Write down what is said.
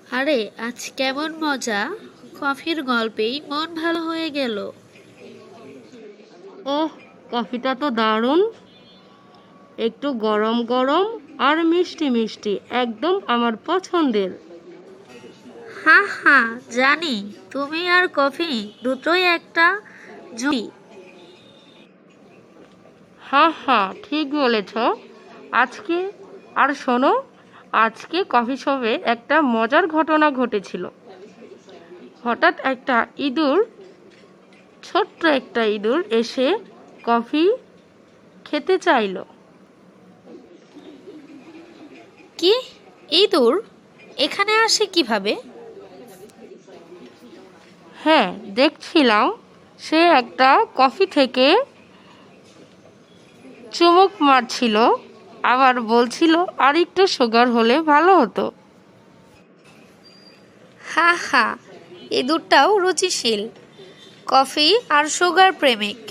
আরে আজ কেমন মজা! কফির গল্পেই মন ভালো হয়ে গেল। ওহ, কফিটা তো দারুণ! একটু গরম গরম আর মিষ্টি মিষ্টি, একদম আমার পছন্দের। হ্যাঁ হ্যাঁ, জানি। তুমি আর কফি দুটোই একটা জুটি। হ্যাঁ হ্যাঁ, ঠিক বলেছ। আজকে আর শোনো, আজকে কফি শপে একটা মজার ঘটনা ঘটেছিল। হঠাৎ একটা ইঁদুর, ছোট্ট একটা ইঁদুর এসে কফি খেতে চাইলো। কি? ইঁদুর এখানে আসে কিভাবে? হ্যাঁ, দেখছিলাম সে একটা কফি থেকে চুমুক মারছিল, আবার বলছিল আর একটু সুগার হলে ভালো হতো। হা হা, ইঁদুরটাও রুচিশীল। কফি আর সুগার প্রেমিক।